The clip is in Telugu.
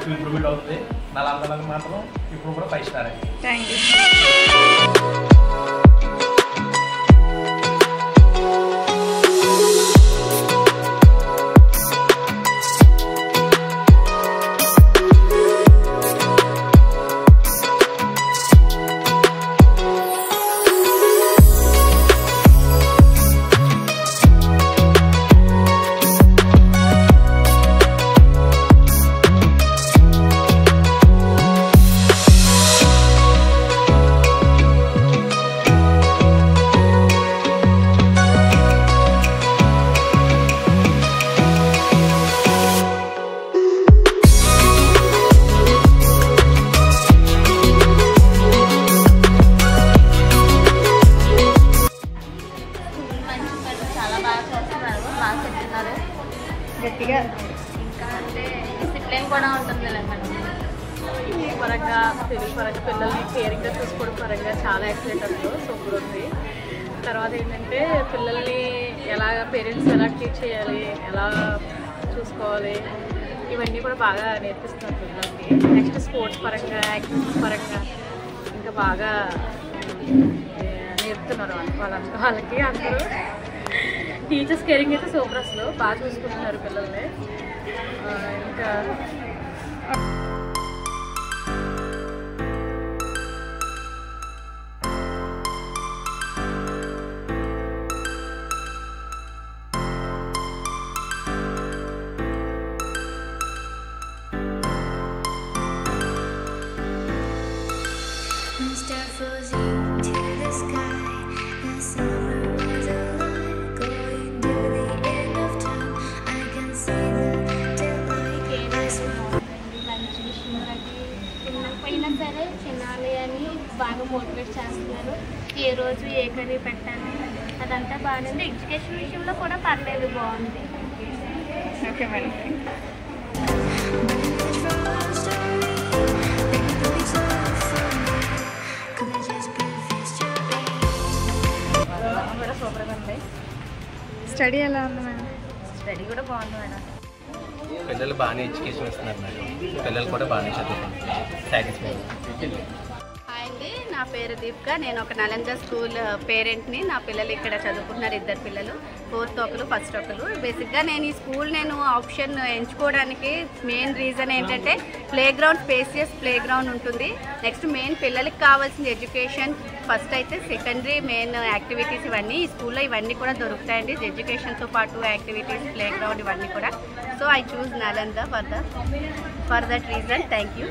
కొంచెం ఇంప్రూవ్మెంట్ అవుతుంది. నలందరికి మాత్రం ఇప్పుడు కూడా 5 స్టార్. Thank you. గట్టిగా ఇంకా అంటే డిసిప్లిన్ కూడా ఉంటుంది ఈ పరంగా తెలుగు పరంగా పిల్లల్ని కేరింగ్గా చూసుకోవడం పరంగా చాలా ఎక్సలెంట్ అసలు సూపర్ ఉంది. తర్వాత ఏంటంటే పిల్లల్ని ఎలాగ పేరెంట్స్ ఎలా ట్రీట్ చేయాలి, ఎలా చూసుకోవాలి, ఇవన్నీ కూడా బాగా నేర్పిస్తున్నారు పిల్లలకి. నెక్స్ట్ స్పోర్ట్స్ పరంగా యాక్టివిటీస్ పరంగా ఇంకా బాగా నేర్పుతున్నారు వాళ్ళకి అందరూ. టీచర్స్ కేరింగ్ అయితే సూపర్ అసలు బాగా చూసుకుంటున్నారు పిల్లల్ని. ఇంకా సరే తినాలి అని బాగా మోటివేట్ చేస్తున్నారు. ఏ రోజు ఏ కర్రీ పెట్టాలి అదంతా బాగానే ఉంది. ఎడ్యుకేషన్ విషయంలో కూడా పర్లేదు, బాగుంది. Okay madam. సూపర్గా ఉంది. స్టడీ ఎలా ఉంది మేడం? స్టడీ కూడా బాగుంది మేడం. పిల్లలు బాగానే ఎడ్యుకేషన్ ఇస్తున్నారు మేడం. పిల్లలు కూడా బాగానే చదువుతున్నారు. సాటిస్ఫై. హాయ్ అండి, నా పేరు దీపిక. నేను ఒక నలంద స్కూల్ పేరెంట్ని. నా పిల్లలు ఇక్కడ చదువుకుంటున్నారు, 2 పిల్లలు, 4th ఒకరు, 1st ఒకరు. బేసిక్గా నేను ఈ స్కూల్ ఆప్షన్ ఎంచుకోవడానికి మెయిన్ రీజన్ ఏంటంటే play ground, spacious play ground ఉంటుంది. నెక్స్ట్ మెయిన్ పిల్లలకి కావాల్సిన ఎడ్యుకేషన్ ఫస్ట్ అయితే, సెకండరీ మెయిన్ యాక్టివిటీస్ ఇవన్నీ ఈ స్కూల్లో ఇవన్నీ కూడా దొరుకుతాయండి. ఎడ్యుకేషన్తో పాటు యాక్టివిటీస్, ప్లే గ్రౌండ్ ఇవన్నీ కూడా. So I choose Nalanda for that reason. Thank you.